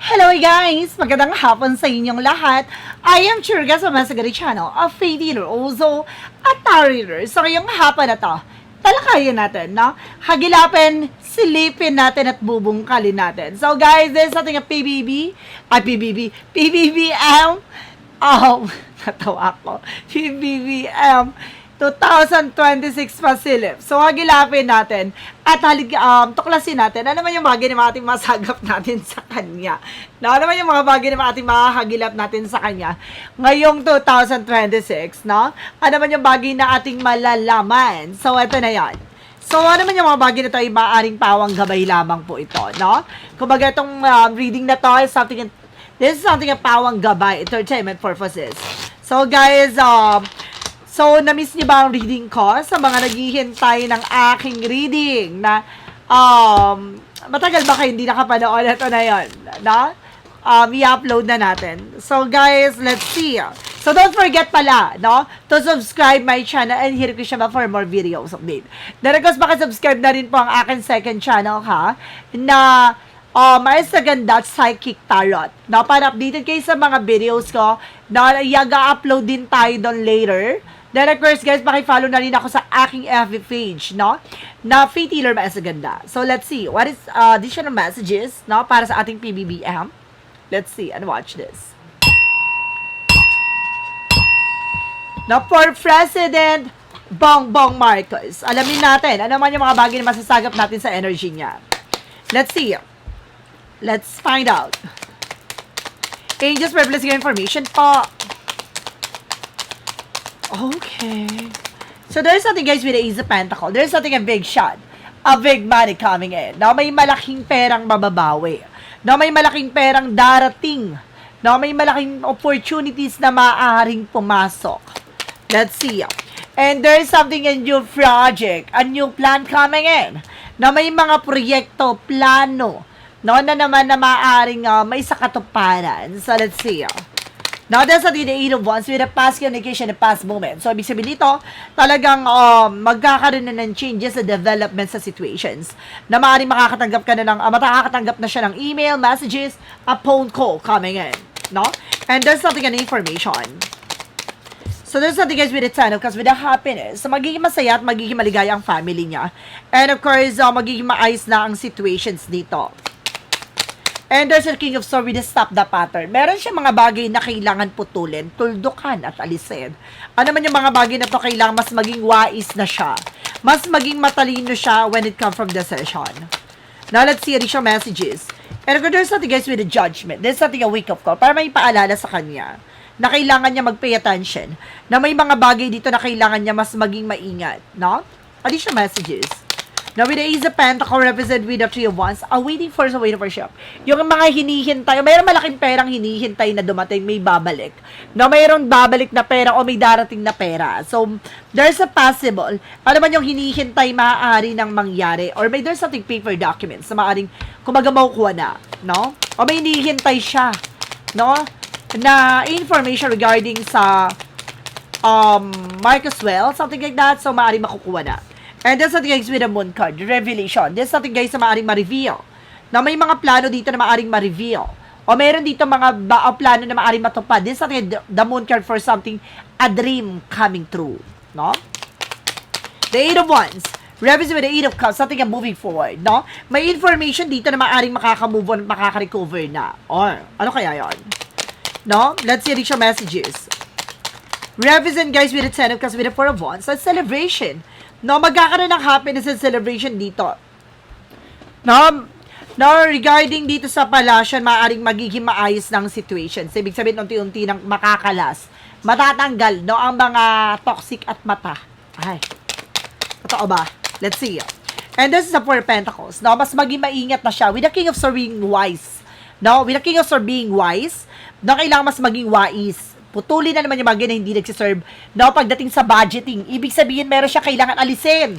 Hello guys! Magandang hapon sa inyong lahat. I am Churga sa Masagari Channel, a faith healer also, a tarot reader. So ngayong hapon na to, talakayin natin, no? Hagilapin, silipin natin at bubungkalin natin. So guys, this is ating PBBM, natawa ako, PBBM 2026 pasilip. So, hagilapin natin at tuklasin natin ano naman yung bagay na ating masagap natin sa kanya. Ano naman yung mga bagay na ating mahagilap natin sa kanya ngayong 2026, no? Ano naman yung bagay na ating malalaman. So, ito na yan. So, ano naman yung mga bagay na ito ay maaaring pawang gabay lamang po ito, no? Kumbaga itong reading na to is this is something a pawang gabay, entertainment purposes. So, guys, so, na-miss niyo ba ang reading ko sa mga naghihintay ng aking reading na matagal ba kayo hindi nakapanood? Ito na yun, no? I-upload na natin. So, guys, let's see. So, don't forget pala, no? To subscribe my channel and hit ko siya for more videos update. Then, of course, subscribe na rin po ang aking second channel, ha? Na may Saganda Psychic Tarot. No? Para updated kayo sa mga videos ko na i-upload din tayo doon later. Then, of course, guys, paki-follow na rin ako sa aking FB page, no? Na Faith Healer Masaganda. So, let's see. What is additional messages, no? Para sa ating PBBM. Let's see and watch this. Now, for President Bongbong Marcos, alamin natin, ano man yung mga bagay na masasagap natin sa energy niya. Let's see. Let's find out. Angels, replacing information po. Okay. So, there's something, guys, with the Ace of Pentacles. There's something, a big shot. A big money coming in. Now, may malaking perang mababawi. Now, may malaking perang darating. Now, may malaking opportunities na maaaring pumasok. Let's see. And there's something, a new project, a new plan coming in. Now, may mga proyekto, plano, no, na naman na maaaring may sakatuparan. So, let's see. Now, that's the Eight of Wands with a past communication and past moment. So, ibig sabihin dito, talagang magkakaroon na ng changes sa development sa situations. Na maaaring makakatanggap ka na ng, makakatanggap na siya ng email, messages, a phone call coming in. No? And there's something, an information. So, there's something, guys, with the Ten of Cups, with the happiness. So, magiging masaya at magiging maligaya ang family niya. And, of course, magiging maayos na ang situations dito. And there's a King of Swords with the stop the pattern. Meron siya mga bagay na kailangan putulin, tuldukan at alisin. Ano man yung mga bagay na to kailangan mas maging wais na siya. Mas maging matalino siya when it comes from the session. Now, let's see additional messages. And there's something, guys, with the judgment. There's something, a wake-up call para may paalala sa kanya na kailangan niya mag-pay attention. Na may mga bagay dito na kailangan niya mas maging maingat. No? Additional messages. Now, with the Ace of Pentacles represented with the Three of Wands, waiting for shop. Yung mga hinihintay, mayroong malaking perang hinihintay na dumating, may babalik. Now, mayroong babalik na pera o may darating na pera. So, there's a possible, ano man yung hinihintay, maaari nang mangyari. Or may there's something paper documents na maaaring kumaga makukuha na. No? O may hinihintay siya. No? Na information regarding sa Marcus Well, something like that. So, maaaring makukuha na. And there's something, guys, with the Moon card, revelation. There's something, guys, na maaaring ma-reveal. Na may mga plano dito na maaaring ma-reveal. O meron dito mga plano na maaaring matupad. There's something, the Moon card for something, a dream coming true. No? The Eight of Wands, represent with the Eight of Cups, something moving forward. No? May information dito na maaaring makaka-move on, makaka-recover na. Or, ano kaya yon? No? Let's see additional messages. Represent, guys, with the Ten of Cups, with the Four of Wands, a celebration. No, magkakaroon ng happiness and celebration dito. No, regarding dito sa palasyon, maaaring magiging maayos ng situation. So, ibig sabihin, unti-unti nang makakalas. Matatanggal, no, ang mga toxic at mata. Ay, totoo ba? Let's see. And this is the Four of Pentacles. No, mas maging maingat na siya. With the King of Swords being wise. No, with the King of Swords being wise, no, kailangan mas maging wise. Putulin na naman yung bagay na hindi nagsiserve. No, pagdating sa budgeting, ibig sabihin meron siya kailangan alisin.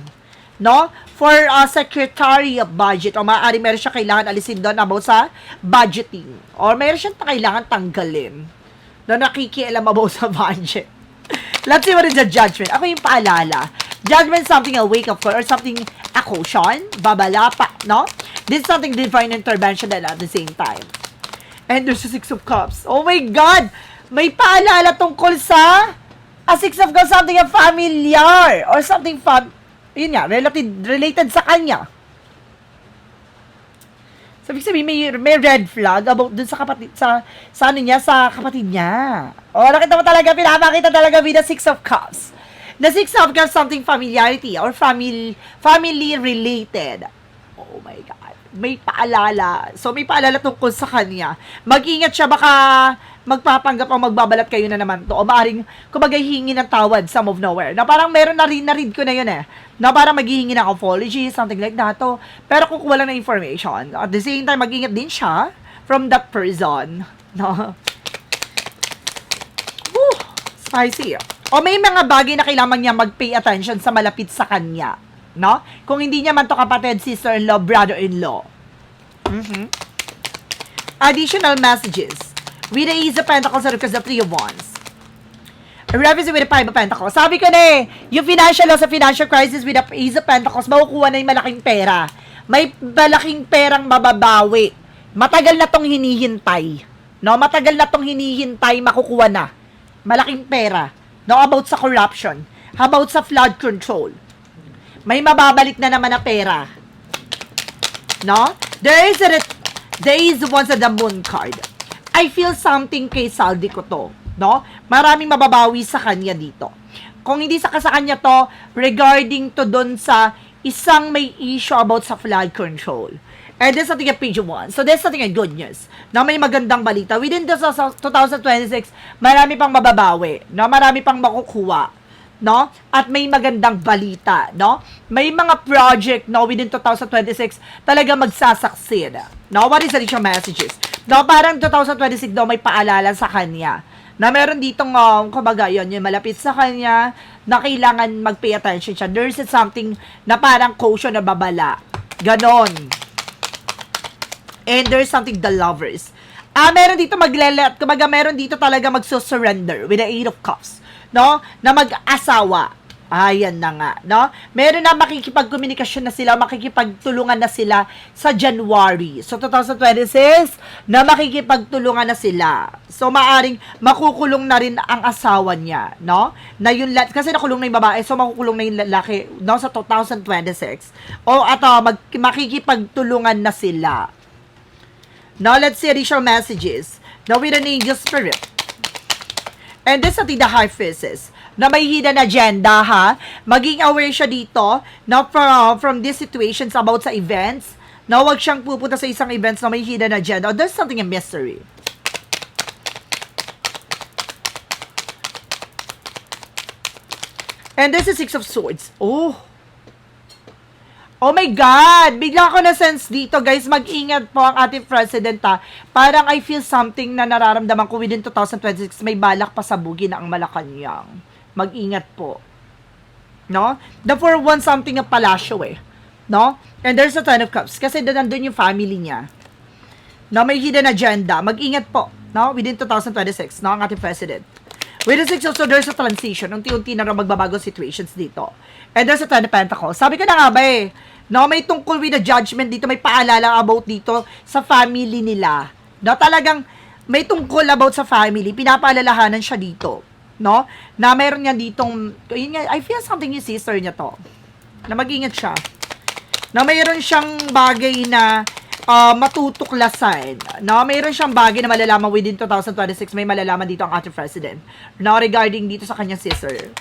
No? For secretary of budget, o maaari meron siya kailangan alisin doon about sa budgeting. Or meron siya kailangan tanggalin. No, nakikialam about sa budget. Let's see what is the judgment. Ako yung paalala. Judgment, something a wake-up call or something a caution, babala pa, no? This is something divine intervention at the same time. And there's a Six of Cups. Oh my God! May paalala tungkol sa a Six of Cups, something familiar or something yun nga, related sa kanya. So, ibig sabihin, may red flag about dun sa kapatid, sa ano niya, sa kapatid niya. O, nakita mo talaga, pinapakita talaga with the Six of Cups. The Six of Cups, something familiarity or family related. Oh my God. May paalala. So, may paalala tungkol sa kanya. Mag-ingat siya, baka magpapanggap o magbabalat kayo na naman to. O maaaring, kumbaga, hihingi ng tawad, some of nowhere. Na parang meron na-read ko na yun eh. Na parang maghihingi ng apology, something like that. To. Pero kukuha lang ng information. At the same time, mag-ingat din siya from that person. No? Woo! Spicy. O may mga bagay na kailangan niya mag-pay attention sa malapit sa kanya. No? Kung hindi niya man to kapatid, sister-in-law, brother-in-law. Additional messages. With the Ace of Pentacles and the Three of Wands. Reference with the Five of Pentacles. Sabi ko na eh, yung financial loss sa financial crisis with the Ace of Pentacles, makukuha na yung malaking pera. May malaking perang mababawi. Matagal na tong hinihintay. No? Matagal na tong hinihintay, makukuha na. Malaking pera. No? About sa corruption. How about sa flood control? May mababalik na naman na pera. No? There is once at the Moon card. I feel something kay Saldi ko to. No? Maraming mababawi sa kanya dito. Kung hindi sa kanya to, regarding to dun sa isang may issue about sa flood control. And there's something at page 1. So there's something at good news. Na may magandang balita. Within 2026, marami pang mababawi. No? Marami pang makukuha. No? At may magandang balita, no? May mga project, no, within 2026, talaga magsasucceed. No? What is the additional messages? No, parang 2026 daw may paalala sa kanya. Na meron ditong, kumbaga, yun, yung malapit sa kanya, na kailangan mag-pay attention siya. There's something na parang caution na babala. Ganon. And there's something the lovers. Meron dito kumbaga, meron dito talaga magsusurrender with the Eight of Cups. No? Na mag-asawa. Ayan na nga, no? Meron na makikipagkomunikasyon na sila, makikipagtulungan na sila sa January. So, 2026, na makikipagtulungan na sila. So, maaring makukulong na rin ang asawa niya, no? Na yun, kasi nakulong na yung babae, so makukulong na yung lalaki, no? Sa 2026. O, makikipagtulungan na sila. Now, let's see additional messages. Now, with an angel spirit. And this is the High Priestess na may hidden agenda, ha? Maging aware siya dito na from these situations about sa events na huwag siyang pupunta sa isang events na may hidden agenda. There's something in mystery. And this is Six of Swords. Oh my God! Bigla ko na-sense dito, guys. Mag-ingat po ang ating president, ha. Parang I feel something na nararamdaman ko within 2026. May balak pa sabugin ang Malacanang. Mag-ingat po. No? The 4-1 something ng palasyo, eh. No? And there's a Ten of Cups. Kasi nandun yung family niya. No? May hidden agenda. Mag-ingat po. No? Within 2026. No? Ang ating president. With the Six of Swords, there's a transition. Unti-unti na magbabago situations dito. And there's a Ten of Pentacles. Sabi ko na nga ba eh. No, may tungkol with the judgment dito, may paalala about dito sa family nila. No, talagang may tungkol about sa family, pinapaalalahanan siya dito. No, na meron niya ditong, yun nga, I feel something yung sister niya to. Na mag-ingat siya. Na mayroon siyang bagay na matutuklasan. No, mayroon siyang bagay na malalaman within 2026, may malalaman dito ang ating president. No, regarding dito sa kanyang sister.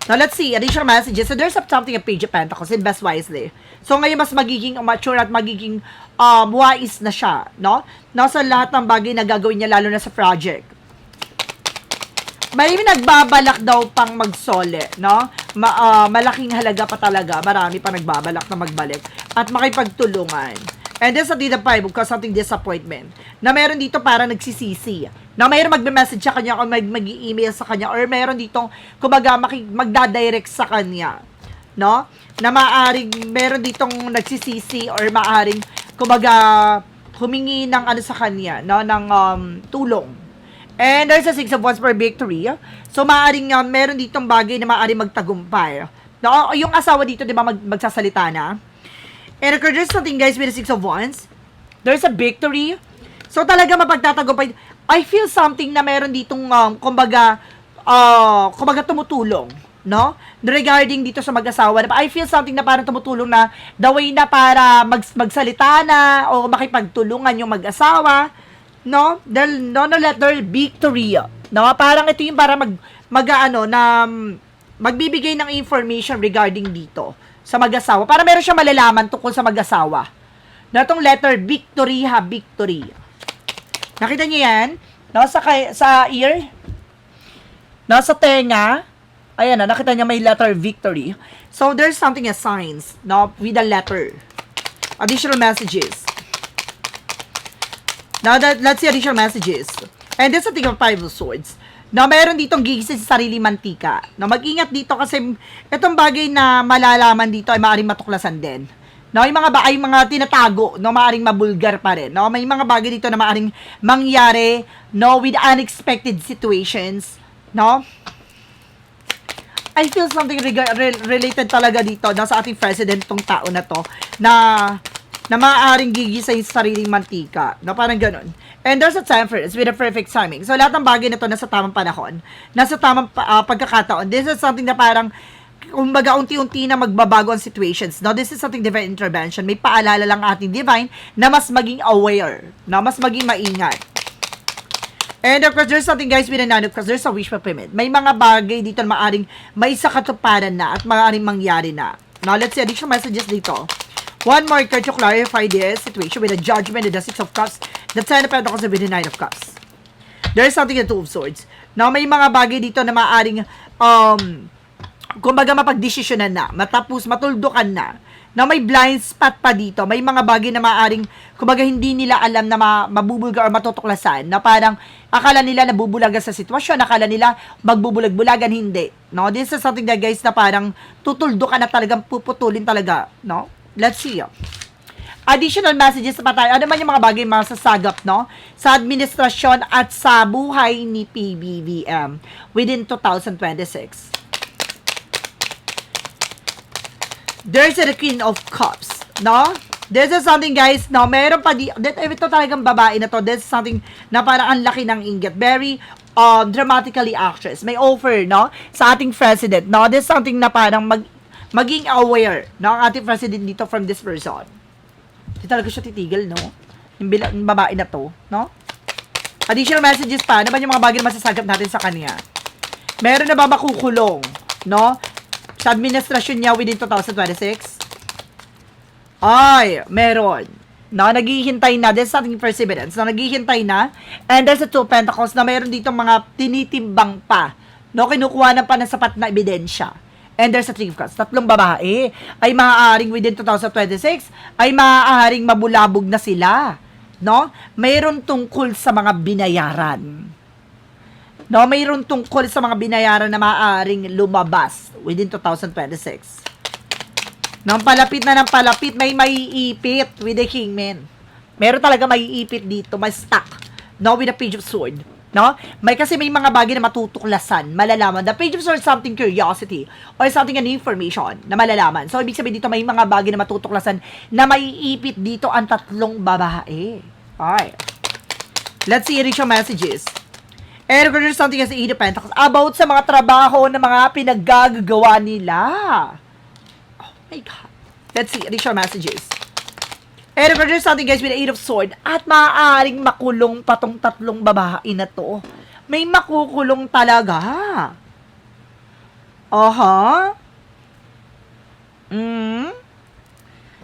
Now, let's see. Additional messages. So, there's something a Page of Pentacles. Invest wisely. So, ngayon, mas magiging mature at magiging wise na siya. No? Sa lahat ng bagay na gagawin niya, lalo na sa project. May nagbabalak daw pang magsole. No? Malaking halaga pa talaga. Marami pa nagbabalak na magbalik. At makipagtulungan. And this is the 5 because something disappointment. Na meron dito parang nagsisisi. Na mayroon magme-message sa kanya o mag-i-email sa kanya or mayroon ditong kumbaga magdadirect sa kanya. No? Na maaring meron ditong nagsisisi or maaring kumbaga humingi ng ano sa kanya, no, ng tulong. And there's a Six of Wands for victory. So maaring meron ditong bagay na maaring magtagumpay. No? Yung asawa dito, 'di ba, magsasalita na? And there's something, guys, with the Six of Wands. There's a victory. So talaga mapagtatagumpay. I feel something na meron ditong kumbaga tumutulong, no? Regarding dito sa mag-asawa, I feel something na parang tumutulong na the way na para magsalita na o makipagtulungan yung mag-asawa, no? No letter victory, no? Parang ito yung para magbibigay ng information regarding dito sa mag-asawa. Para meron siya malalaman tungkol sa mag-asawa. Na itong letter victory victory. Nakita niyo yan? No, sa ear? No, sa tenga? Ayan na, nakita niya may letter victory. So, there's something as signs, no, with a letter. Additional messages. Now, let's see additional messages. And this is something of 5 of swords. Na meron ditong gigising sa sarili mantika. Na mag-ingat dito kasi itong bagay na malalaman dito ay maaaring matuklasan din. No, yung mga tinatago, no, maaring mabulgar pa rin. No, may mga bagay dito na maaring mangyari, no, with unexpected situations, no. I feel something related talaga dito, no, sa ating president tong tao na to, na maaring gigisay sa sariling mantika, no, parang ganun. And there's a time for it, with a perfect timing. So, lahat ng bagay na to nasa tamang panahon, nasa tamang pagkakataon. This is something na parang kumbaga unti-unti na magbabago ang situations. Now, this is something divine intervention. May paalala lang ating divine na mas maging aware, na mas maging maingat. And of course, there's something guys with a 9 of cups. There's a wish fulfillment. May mga bagay dito na maaring may sa katuparan na at maaring mangyari na. Now, let's see additional messages dito. One more card to clarify this situation with the judgment and the 6 of cups. The 10 of pentacles with the 9 of cups. There's something the 2 of swords. Now, may mga bagay dito na maaring kumbaga mapagdesisyonan na, matuldukan na may blind spot pa dito, may mga bagay na maaring, kumbaga hindi nila alam na mabubulga or matutuklasan, na parang akala nila nabubulagan sa sitwasyon, akala nila magbubulag-bulagan, hindi. No? This is something that guys na parang tutuldukan na talagang puputulin talaga. No? Let's see. Additional messages pa tayo. Ano man yung mga bagay masasagap, no? Sa administrasyon at sa buhay ni PBBM within 2026. There's a Queen of Cups, no? This is something, guys, no? Meron pa ito talagang babae na to. This is something na parang ang laki ng inggit. Very dramatically actress. May offer, no? Sa ating president, no? This is something na parang maging aware, no? Ang ating president dito from this person. Hindi talaga siya titigil, no? Yung babae na to, no? Additional messages pa. Ano ba yung mga bagay na masasagap natin sa kanya? Meron na ba makukulong, no? Sa administrasyon niya within 2026? Ay, meron. No, naghihintay na. There's something perseverance. No, naghihintay na. And there's a 2 of pentacles na meron dito mga tinitimbang pa. No, kinukuha na pa ng sapat na ebidensya. And there's a 3 of cups. 3 babae ay maaaring within 2026 ay maaaring mabulabog na sila. No? Mayroon tungkol sa mga binayaran. No, mayroon tungkol sa mga binayaran na maaaring lumabas within 2026. Nang palapit na ng palapit, may maiipit with the Kingman. Meron talaga maiipit dito, may stuck. No, with the Page of Sword. No? Kasi may mga bagay na matutuklasan, malalaman. The Page of Swords is something curiosity or something an information na malalaman. So, ibig sabihin dito, may mga bagay na matutuklasan na maiipit dito ang 3 babae. Alright. Let's see additional messages. And there's something as the 8 of Pentacles about sa mga trabaho na mga pinaggagawa nila. Oh my God. Let's see additional messages. And there's something guys with the 8 of Swords at maaaring makulong patong 3 babae na to. May makukulong talaga.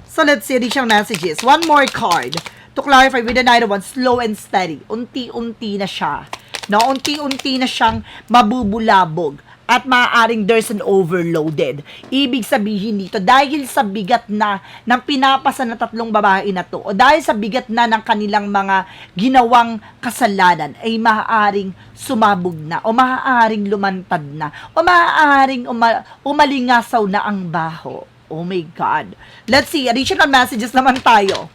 So let's see additional messages. One more card to clarify with the 9 of Wands, slow and steady. Unti-unti na siya. No, unti-unti na siyang mabubulabog at maaaring there's an overloaded. Ibig sabihin dito, dahil sa bigat na ng pinapasa ng 3 babae na to, o dahil sa bigat na ng kanilang mga ginawang kasalanan, ay maaaring sumabog na, o maaaring lumantad na, o maaaring umalingasaw na ang baho. Oh my God. Let's see, additional messages naman tayo.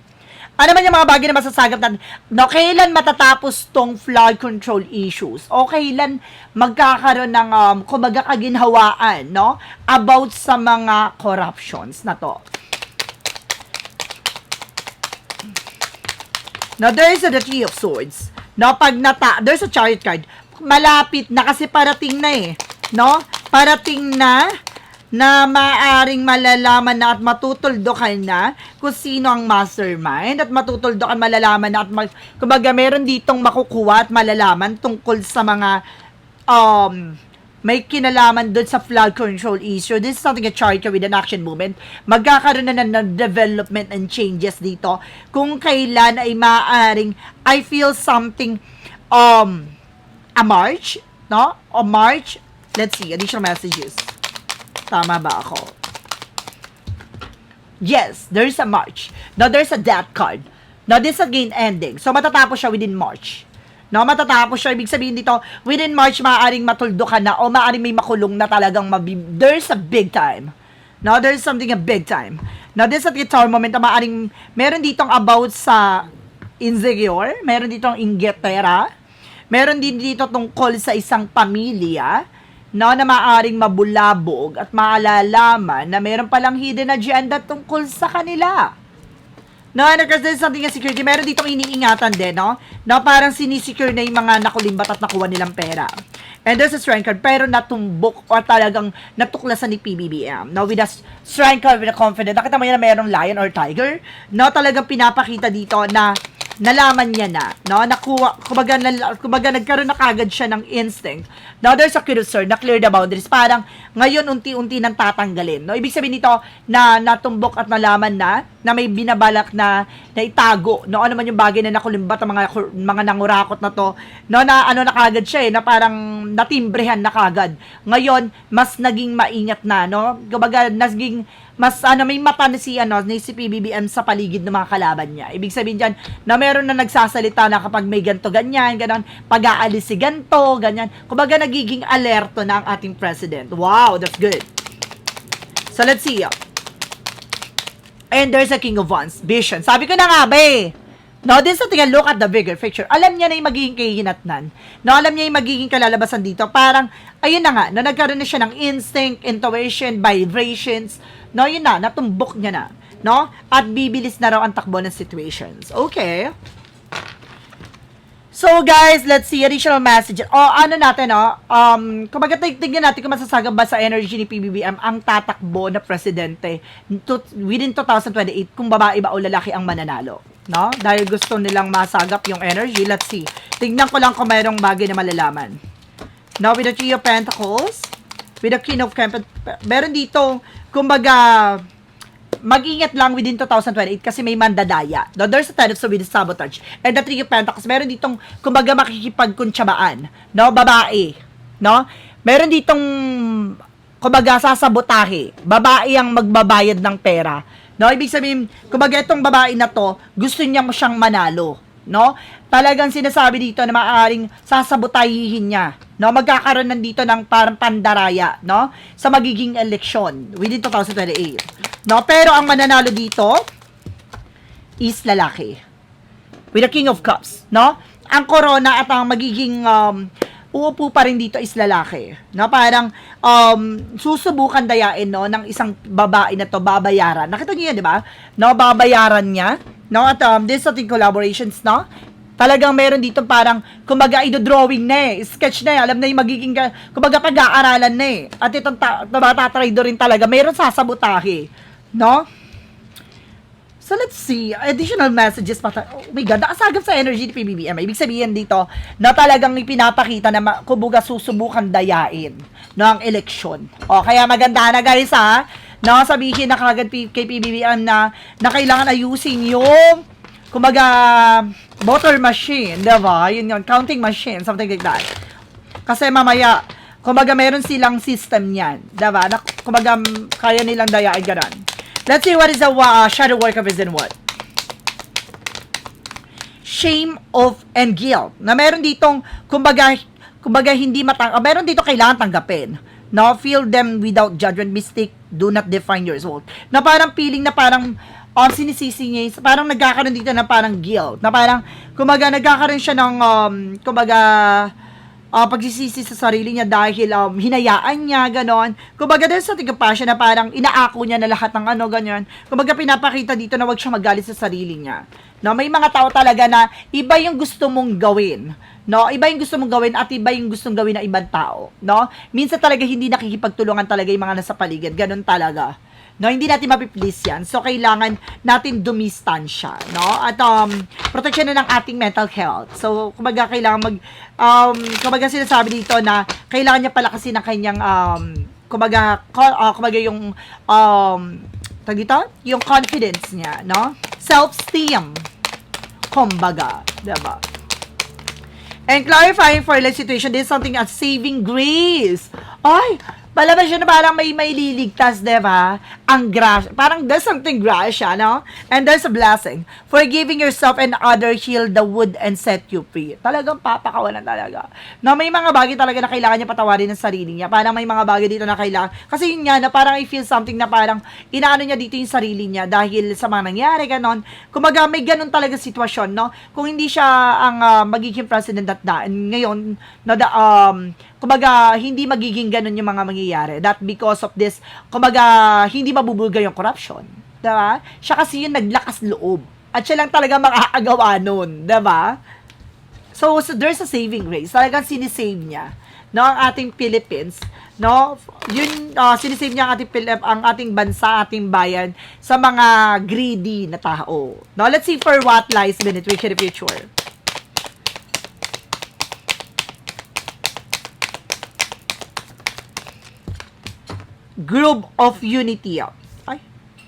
Ano man yung mga bagay na masasagap natin? No, kailan matatapos tong flood control issues? O kailan magkakaroon ng, kumbaga, kaginhawaan, no? About sa mga corruptions na to. Now, there is the Three of Swords. No, pag there's a Chariot card. Malapit na kasi parating na eh. No? Parating na maaring malalaman na at matutuldokan na kung sino ang mastermind at matutuldokan malalaman na at kumbaga meron ditong makukuha at malalaman tungkol sa mga may kinalaman doon sa flood control issue. This is something a chart with an action movement. Magkakaroon na ng development and changes dito kung kailan ay maaring I feel something a March, no? O March. Let's see, additional messages. Tama ba ako? Yes, there's a March. Now, there's a death card. Now, this again ending. So, matatapos siya within March. No, matatapos siya. Ibig sabihin dito, within March, maaaring matuldo ka na o maaaring may makulong na talagang there's a big time. No, there's something a big time. Now, this at guitar moment, maaaring meron ditong about sa insecure, meron ditong inggitera, meron din dito tungkol sa isang pamilya, no, na maaring mabulabog at maalalaman na meron palang hidden agenda tungkol sa kanila. No, and because there's something in security, meron ditong iniingatan din, no? No, parang sinisecure na yung mga nakulimbat at nakuha nilang pera. And there's a strength card, pero natumbok o talagang natuklasan ni PBBM. No, with a strength card, with a confidence. Nakita mo yan na merong lion or tiger? No, talagang pinapakita dito na nalaman niya na, no? Nakuha, kumbaga nagkaroon na kagad siya ng instinct. Now, there's a cruiser na clear the boundaries. Parang, ngayon, unti-unti nang tatanggalin, no? Ibig sabihin nito, na natumbok at nalaman na may binabalak na itago, no? Ano man yung bagay na nakulimbat ang mga nangurakot na to, no? Na ano na kagad siya, na parang natimbrehan na kagad. Ngayon, mas naging maingat na, no? Kumbaga, naging mas may mata na si PBBM sa paligid ng mga kalaban niya. Ibig sabihin diyan na meron na nagsasalita na kapag may ganto ganyan, ganon, pag-aalis si ganto, ganyan. Kumbaga nagiging alerto na ang ating president. Wow, that's good. So let's see. And there's a King of Wands, vision. Sabi ko na nga ba eh. No, this is a look at the bigger picture. Alam niya na yung magiging kahinatnan. No, alam niya yung magiging kalalabasan dito. Parang, ayun na nga, no, nagkaroon na siya ng instinct, intuition, vibrations. No, yun na, natumbok niya na. No? At bibilis na raw ang takbo ng situations. Okay. So, guys, let's see additional message. Ano natin, kumbaga tignan natin kung masasagap ba sa energy ni PBBM ang tatakbo na presidente within 2028 kung babae ba o lalaki ang mananalo. No? Dahil gusto nilang masagap yung energy. Let's see. Tignan ko lang kung mayroong bagay na malalaman. Now, with the Three of Pentacles, with the King of Pentacles, meron dito, kumbaga, mag-ingat lang within 2028 kasi may mandadaya. No, there's a tendency with sabotage. And the Three of Pentacles, meron ditong, kumbaga, makikipagkuntsabaan. No, babae. No? Meron ditong, kumbaga, sasabotahe. Babae ang magbabayad ng pera. No, ibig sabihin, kumbaga itong babae na to, gusto niya mo siyang manalo. No? Talagang sinasabi dito na maaaring sasabotahihin niya. No, magkakaroon nandito ng parang pandaraya, no? Sa magiging eleksyon within 2028. No, pero ang mananalo dito is lalaki. With the King of Cups, no? Ang corona at ang magiging uupo pa rin dito is lalaki. No, parang susubukan dayain, no, ng isang babae na to, babayaran. Nakita niyo 'yan, di ba? No, babayaran niya. No, at this ating collaborations, no? Talagang meron dito parang, kumbaga, drawing na eh, sketch na eh, alam na yung magiging, kumbaga, pag-aaralan na eh. At itong tatatry rin talaga, meron sasabotahe. No? So, let's see. Additional messages pa. Oh my God, nakasagap sa energy ni PBBM. Ibig sabihin dito, na talagang ipinapakita na, kumbaga, susubukan dayain, no, ang eleksyon. O, kaya maganda na, guys, ha? No, sabihin na kagad kay PBBM na kailangan ayusin yung, kumbaga, voter machine, diba? Yun yun, counting machine, something like that. Kasi mamaya, kumbaga, meron silang system niyan, diba? Na, kumbaga, kaya nilang dayain ganon. Let's see what is the shadow work of is and what. Shame of and guilt. Na meron ditong, kumbaga hindi meron dito kailangan tanggapin. No, feel them without judgment. Mistake do not define your result. Na parang feeling na parang sinisisi niya, parang nagkakaroon dito na parang guilt. Na parang, kumbaga, nagkakaroon siya ng, kumbaga, pagsisisi sa sarili niya dahil hinayaan niya, ganon. Kumbaga dahil sa tigapa siya na parang inaako niya na lahat ng ano, ganyan. Kumbaga pinapakita dito na wag siya magalit sa sarili niya. No, may mga tao talaga na iba yung gusto mong gawin. No, iba yung gusto mong gawin at iba yung gustong gawin ng ibang tao. No, minsan talaga hindi nakikipagtulungan talaga yung mga nasa paligid. Ganon talaga. No, hindi natin mapiplease yan. So, kailangan natin dumistansya, no? At, protection na ng ating mental health. So, kumbaga, kailangan kumbaga sinasabi dito na kailangan niya palakasin ang kanyang, kumbaga yung, tag dito? Yung confidence niya, no? Self-esteem. Kumbaga, diba? And clarifying for life situation, this is something as saving grace. Ay, palabas siya na parang may liligtas, diba? Ang grace. Parang there's something grasya, no? And there's a blessing. Forgiving yourself and others heal the wound and set you free. Talagang papakawalan talaga. No, may mga bagay talaga na kailangan niya patawarin ng sarili niya. Parang may mga bagay dito na kailangan. Kasi yun nga, na parang I feel something na parang inaano niya dito yung sarili niya dahil sa mga nangyari, ganon. Kumaga, may ganon talaga sitwasyon, no? Kung hindi siya ang magiging president at ngayon, no, kumbaga, hindi magiging ganun yung mga mangyayari. That because of this, kumbaga, hindi mabubulga yung corruption. Diba? Siya kasi yung naglakas loob. At siya lang talaga makakagawa nun. Diba? So, there's a saving grace. Talagang sinisave niya. No, ang ating Philippines. No? Yun, sinisave niya ang ating bansa, ating bayan sa mga greedy na tao. No? Let's see for what lies beneath in the future. Group of unity. Ay,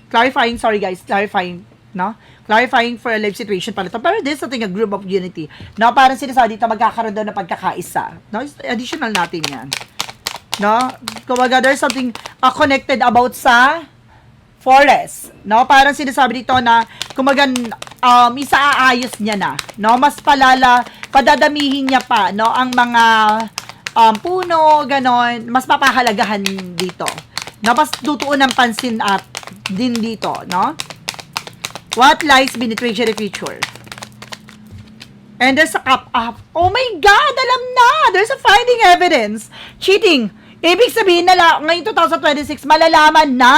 clarifying, sorry guys, clarifying, no? Clarifying for a life situation pala ito. Pero this is something a group of unity. No, parang sinasabi dito, magkakaroon daw ng pagkakaisa. No, additional natin yan. No, kumbaga there's something connected about sa forest. No, parang sinasabi dito na, kumbaga, isaaayos niya na. No, mas padadamihin niya pa, no, ang mga puno, ganon, mas papahalagahan dito. Na mas tutuon ng pansin at din dito, no? What lies beneath the future? And there's a cup up. Oh my God! Alam na! There's a finding evidence. Cheating. Ibig sabihin na ngayong 2026, malalaman na.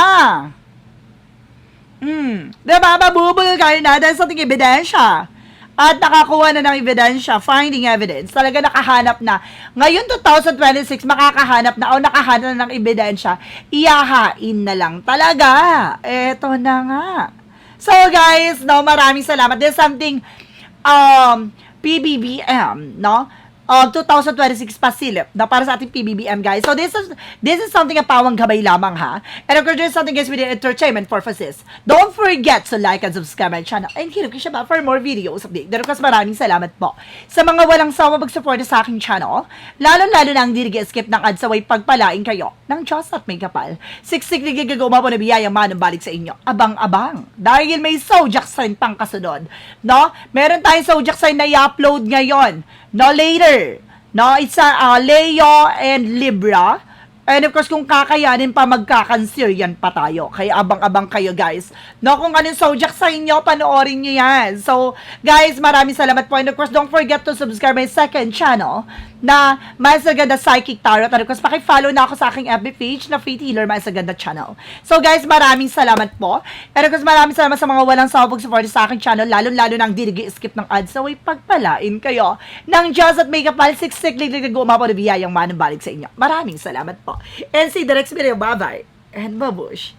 Diba? Mabubulol kayo na dahil sa ating ebidensya. At nakakuha na ng ebidensya, finding evidence. Talaga nakahanap na. Ngayon 2026, makakahanap na o nakahanap na ng ebidensya, iyahain na lang talaga. Eto na nga. So guys, no, maraming salamat. There's something, PBBM, no? 2026 pasilip na para sa ating PBBM, guys. So, this is something na pawang gabay lamang, ha? And of course, there's something, guys, with the entertainment purposes. Don't forget to like and subscribe my channel. And hit siya ba for more videos update. Pero kasi maraming salamat po sa mga walang sawa mag-support sa aking channel. Lalo-lalo na ang di skip ng ads away pagpalain kayo ng Diyos at may kapal. Siksik ligigagawa po na biyayang manong balik sa inyo. Abang-abang. Dahil may zodiac sign pang kasunod. No? Meron tayong zodiac sign na i-upload ngayon. No, later. No, it's Leo and Libra. And of course, kung kakayanin pa, magkakanser yan pa tayo. Kaya abang-abang kayo, guys. No, kung anong zodiac sa inyo, panoorin nyo yan. So, guys, maraming salamat po. And of course, don't forget to subscribe my second channel na Mas Aganda Psychic Tarot. And of course, pakifollow na ako sa aking FB page na Faith Healer Mas Aganda Channel. So, guys, maraming salamat po. And of course, maraming salamat sa mga walang sawang support sa aking channel. Lalo-lalo nang skip ng ads. So, pagpalain kayo ng Diyos at may kapal. Siksik, ligligagawa po na biyayang manong balik sa inyo. Maraming salamat po. And see you the next video. Bye-bye. And babush.